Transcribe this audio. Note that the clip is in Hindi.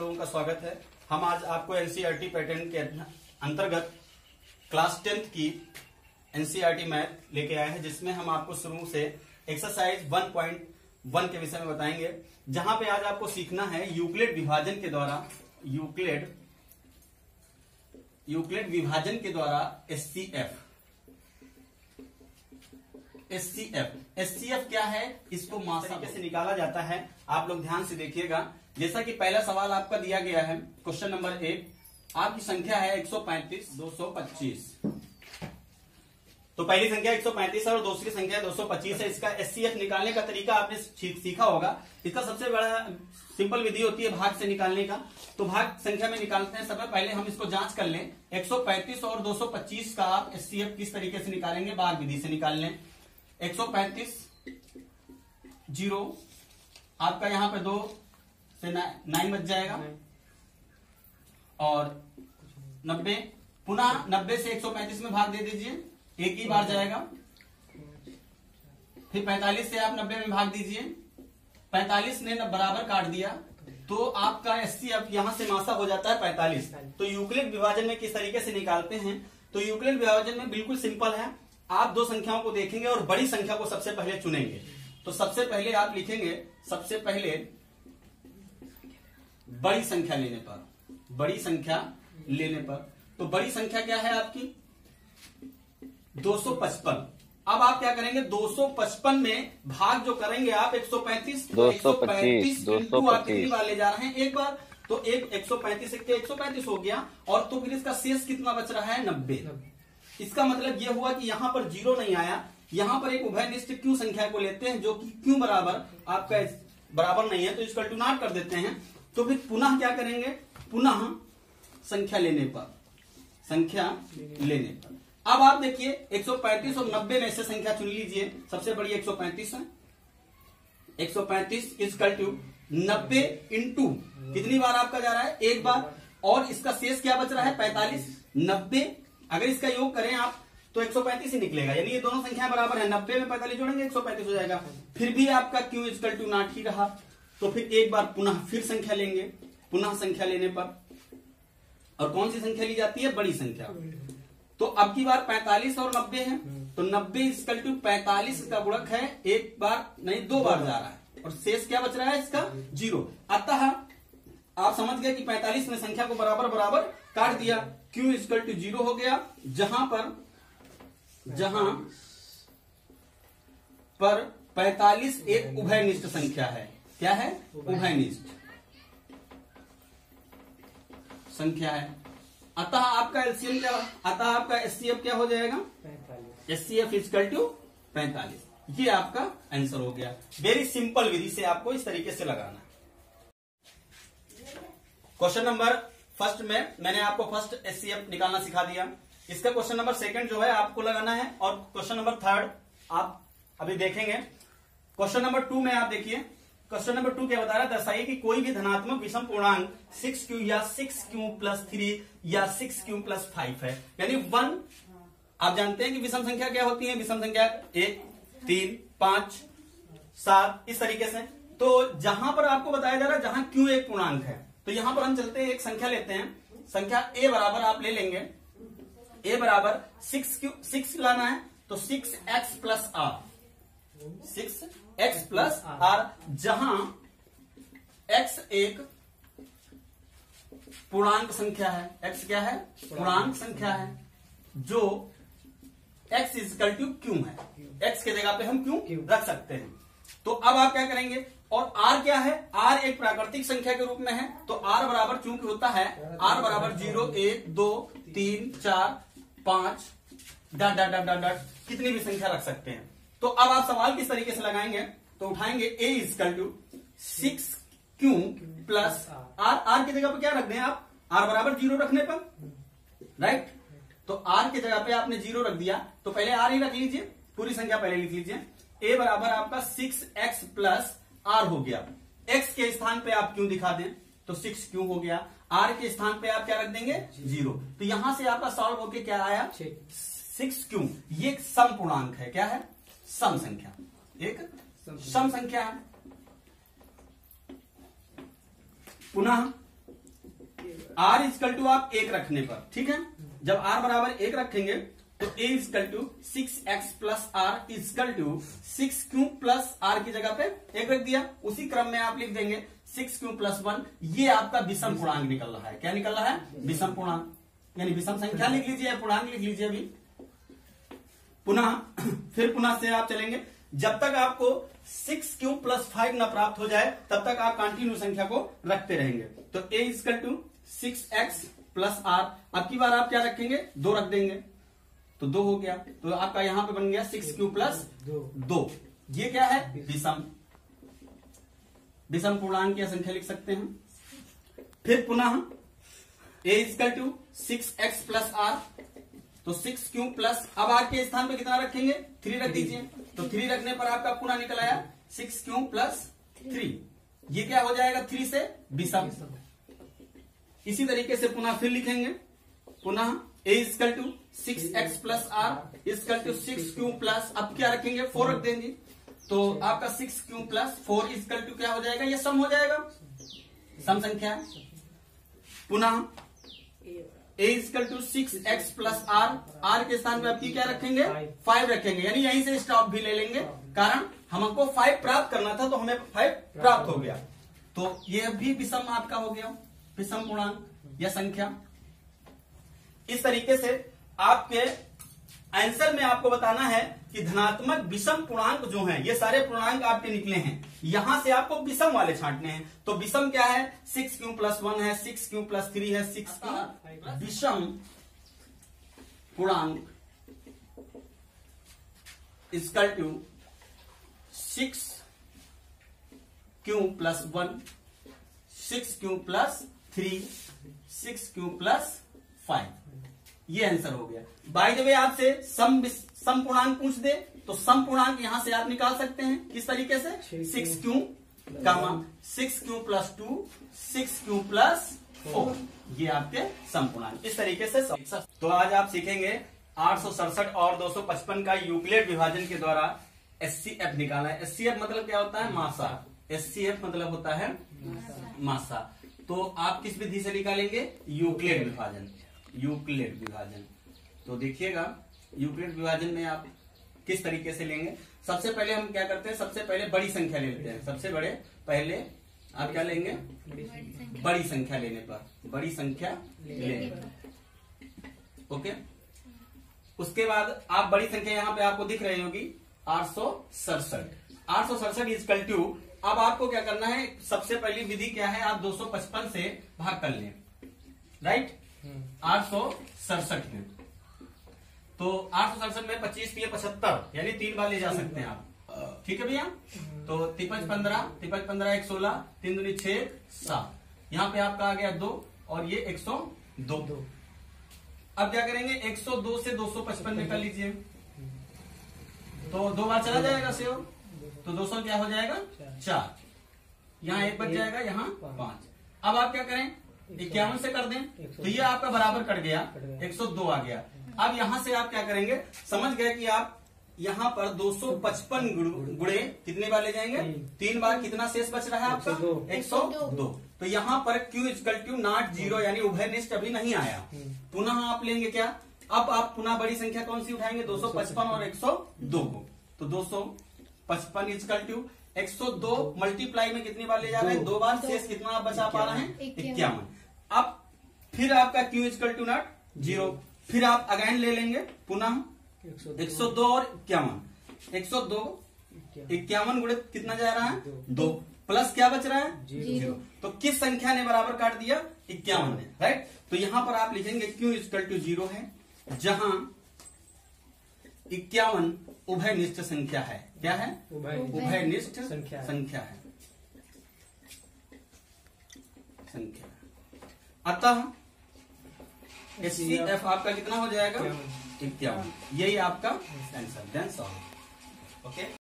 लोगों का स्वागत है। हम आज आपको एनसीईआरटी पैटर्न के अंतर्गत क्लास 10th की एनसीईआरटी मैथ लेके आए हैं, जिसमें हम आपको शुरू से एक्सरसाइज 1.1 के विषय में बताएंगे, जहां पे आज आपको सीखना है यूक्लिड विभाजन के द्वारा यूक्लिड विभाजन के द्वारा एचसीएफ क्या है, इसको मात्रा कैसे निकाला जाता है। आप लोग ध्यान से देखिएगा। जैसा कि पहला सवाल आपका दिया गया है, क्वेश्चन नंबर 1, आपकी संख्या है 135, 225। तो पहली संख्या 135 है और दूसरी संख्या 225 है। इसका एचसीएफ निकालने का तरीका आपने सीखा होगा। इसका सबसे बड़ा सिंपल विधि होती है भाग से निकालने का। तो भाग संख्या में निकालते हैं। सबसे पहले हम इसको जांच कर लें। 135 और 225 का आप एचसीएफ किस तरीके से निकालेंगे, भाग विधि से निकाल लें। 135 0, आपका यहां पे 2 से 9 बच जाएगा, और 90 पुनः 90 से 135 में भाग दे दीजिए, एक ही बार जाएगा। फिर 45 से आप 90 में भाग दीजिए, 45 ने बराबर काट दिया, तो आपका एचसीएफ यहां से मासा हो जाता है 45। तो यूक्लिड विभाजन में किस तरीके से निकालते हैं, तो यूक्लिड विभाजन में बिल्कुल सिंपल है। आप दो संख्याओं को देखेंगे और बड़ी संख्या को सबसे पहले चुनेंगे। तो सबसे पहले आप लिखेंगे, सबसे पहले बड़ी संख्या लेने पर, तो बड़ी संख्या क्या है आपकी 255। अब आप क्या करेंगे, 255 में भाग जो करेंगे आप 135 इंटू आप कितनी बार ले जा रहे हैं, एक बार। तो 135 हो गया, और तो फिर इसका शेष कितना बच रहा है 90। इसका मतलब यह हुआ कि यहां पर 0 नहीं आया। यहां पर एक उभयनिष्ठ क्यू संख्या को लेते हैं, जो कि क्यू बराबर आपका बराबर नहीं है, तो इसको नॉट कर देते हैं। तो फिर पुनः क्या करेंगे, पुनः संख्या लेने पर अब आप देखिए 135 और 90 में से संख्या चुन लीजिए। सबसे बड़ी 135 है। 135 इक्वल टू 90 इंटू कितनी बार आपका जा रहा है, एक बार, और इसका शेष क्या बच रहा है 45। 90 अगर इसका योग करें आप तो 135 ही निकलेगा, यानी ये दोनों संख्याएं बराबर है। 90 में 45 जोड़ेंगे 135 हो जाएगा। फिर भी आपका क्यू इक्वल टू नॉट ही रहा। तो फिर एक बार पुनः फिर संख्या लेंगे। पुनः संख्या लेने पर, और कौन सी संख्या ली जाती है, बड़ी संख्या। तो अब की बार 45 और 90 है, तो 90 इक्वल टू 45 का गुणक है, एक बार नहीं 2 बार जा रहा है, और शेष क्या बच रहा है इसका 0। अतः आप समझ गए कि 45 में संख्या को बराबर बराबर काट दिया, Q इक्वल टू 0 हो गया। जहां पर 45 एक उभयनिष्ठ संख्या है। क्या है, उभयनिष्ठ संख्या है। अतः आपका एलसीएम क्या, अतः आपका एचसीएफ क्या हो जाएगा, एचसीएफ इक्वल टू 45। ये आपका आंसर हो गया। वेरी सिंपल विधि से आपको इस तरीके से लगाना है। क्वेश्चन नंबर फर्स्ट में मैंने आपको फर्स्ट एचसीएफ निकालना सिखा दिया। इसका क्वेश्चन नंबर सेकंड जो है आपको लगाना है, और क्वेश्चन नंबर थर्ड आप अभी देखेंगे। क्वेश्चन नंबर 2 में आप देखिए, क्वेश्चन नंबर 2 क्या बता रहा है, दर्शाइए कि कोई भी धनात्मक विषम पूर्णांक 6q या 6q प्लस 3 या 6q प्लस 5 है। यानी 1, आप जानते हैं कि विषम संख्या क्या होती है, विषम संख्या 1, 3, 5, 7 इस तरीके से। तो जहां पर आपको बताया जा रहा है जहां q एक पूर्णांक है, तो यहां पर हम चलते हैं, एक संख्या लेते हैं। संख्या a बराबर आप ले लेंगे, a बराबर 6 लाना है, तो 6x plus r, 6x plus r, जहां x एक पूर्णांक संख्या है। x क्या है, पूर्णांक संख्या है, जो x इक्वल टू क्यू है। x के जगह पे हम क्यू रख सकते हैं। तो अब आप क्या करेंगे, और r क्या है, r एक प्राकृतिक संख्या के रूप में है, तो r बराबर चूंकि होता है r बराबर 0, 1, 2, 3, 4, 5 डॉट डॉट डॉट डॉट कितनी भी संख्या रख सकते हैं। तो अब आप सवाल किस तरीके से लगाएंगे, तो उठाएंगे a equal to 6q plus r की जगह पर क्या रख दें आप, r बराबर 0 रखने पर, राइट। तो r की जगह पे आपने 0 रख दिया, तो पहले r ही रख लीजिए, पूरी संख्या पहले लिख लीजिए। a बराबर आपका 6x प्लस r हो गया। x के स्थान पे आप क्यों दिखा दें, तो 6q हो गया। r के स्थान पे आप क्या रख देंगे, 0। तो यहां से आपका सॉल्व होके क्या आया, 6q। ये एक सम पूर्णांक है। क्या है, सम संख्या, एक सम संख्या है। पुनः आर इजकल टू आप 1 रखने पर, ठीक है, जब आर बराबर 1 रखेंगे तो A equal to 6x plus R equal to 6 Q plus R की जगह पे 1 रख दिया। उसी क्रम में आप लिख देंगे 6 क्यू प्लस 1। ये आपका विषम पूर्णांक निकल रहा है। क्या निकल रहा है? विषम पूर्णांक, यानी विषम संख्या लिख लीजिए, पूर्णांक लिख लीजिए। अभी पुनः फिर पुनः से आप चलेंगे, जब तक आपको 6 क्यू प्लस 5 न प्राप्त हो जाए तब तक आप कंटिन्यू संख्या को रखते रहेंगे। तो A equal to 6x plus R, अब की बार आप क्या रखेंगे? 2 रख देंगे, तो 2 हो गया। तो आपका यहां पे बन गया 6 क्यू प्लस 2। ये क्या है? विषम पूर्णांक की संख्या लिख सकते हैं। फिर पुनः A equal to 6x plus R, तो 6 क्यू प्लस, अब आर के स्थान पे कितना रखेंगे? 3 रख दीजिए। तो 3 रखने पर आपका पुनः निकल आया 6 क्यू प्लस 3। ये क्या हो जाएगा? 3 से विषम। इसी तरीके से पुनः फिर लिखेंगे, पुनः A equal to 6x plus R equal to 6 Q plus, अब क्या रखेंगे? 4 रख देंगे। तो आपका 6 क्यू प्लस 4 इजकल टू क्या हो जाएगा? ये सम हो जाएगा, सम संख्या। पुनः A equal to 6x plus R, R के स्थान पे आपकी क्या रखेंगे? 5 रखेंगे, यानी यहीं से स्टॉप भी ले लेंगे, कारण हमको 5 प्राप्त करना था तो हमें 5 प्राप्त हो गया। तो ये भी विषम आपका हो गया, विषम पूर्णांक या संख्या। इस तरीके से आपके आंसर में आपको बताना है कि धनात्मक विषम पूर्णांक जो हैं, ये सारे पूर्णांक आपके निकले हैं, यहां से आपको विषम वाले छांटने हैं। तो विषम क्या है? 6 क्यू प्लस 1 है, 6 क्यू प्लस 3 है, 6 क्यू विषम पूर्णांक equal to 6 Q plus 1, 6 Q plus 3, 6 Q plus 5। ये आंसर हो गया। बाय द वे आपसे सम पूर्णांक पूछ दे तो सम पूर्णांक यहां से आप निकाल सकते हैं। किस तरीके से? 6 क्यू कामा 6 क्यू प्लस 2, 6 क्यू प्लस 4, ये आपके सम पूर्णांक। इस तरीके से तो आज आप सीखेंगे 867 और 255 का यूक्लिड विभाजन के द्वारा एचसीएफ निकाला है। एचसीएफ मतलब क्या होता है? मासा। एचसीएफ मतलब होता है मासा। तो आप किस विधि से निकालेंगे? यूक्लिड विभाजन। यूक्लिड विभाजन, तो देखिएगा यूक्लिड विभाजन में आप किस तरीके से लेंगे। सबसे पहले हम क्या करते हैं? सबसे पहले बड़ी संख्या ले लेते हैं। सबसे बड़े पहले आप क्या लेंगे? बड़ी संख्या लेने पर, बड़ी संख्या लेने पर, ओके। उसके बाद आप बड़ी संख्या यहां पे आपको दिख रही होगी 867। 867 इजकल टू, अब आपको क्या करना है? सबसे पहली विधि क्या है? आप 255 से भाग कर लें, राइट। 867 में, तो 867 में 25 के लिए 75, यानी 3 बार ले जा सकते हैं आप, ठीक है भैया। तो 53 15, 53 15 1 16, 3 दूनी 6 7, यहाँ पे आपका आ गया 2 और ये 102। अब क्या करेंगे? 102 से 255 में कर लीजिए, तो 2 बार चला जाएगा सेव, तो 200 क्या हो जाएगा? 4, यहाँ 1 बच जाएगा, यहाँ 5। अब आप क्या करें? 51 से कर दें, तो ये आपका बराबर कट गया, 102 आ गया। अब यहां से आप क्या करेंगे? समझ गए कि आप यहां पर 255 गुणे कितने बार ले जाएंगे? 3 बार। कितना शेष बच रहा है आपका? 102। तो यहां पर Q इजकल टू नॉट 0, यानी उभयनिष्ठ अभी नहीं आया। पुनः आप लेंगे क्या? अब आप पुनः बड़ी संख्या कौन सी उठाएंगे? 255 और 102 को। तो 255 इजकल टू 102 मल्टीप्लाई में कितनी बार ले जा रहे हैं? 2 बार। शेष कितना आप बचा पा रहे हैं? 51। अब फिर आपका Q इजकल टू नॉट 0, फिर आप अगेन ले लेंगे पुनः 102 और 51। 102 51 गुणे कितना जा रहा है? 2, प्लस क्या बच रहा है? 0। तो किस संख्या ने बराबर काट दिया? 51 ने, राइट। तो यहां पर आप लिखेंगे Q इजकल टू 0 है, जहां 51 उभयनिष्ठ संख्या है। क्या है? उभयनिष्ठ संख्या है। अतः एचसीएफ आपका कितना हो जाएगा? 51। यही आपका आंसर। Then solve, okay.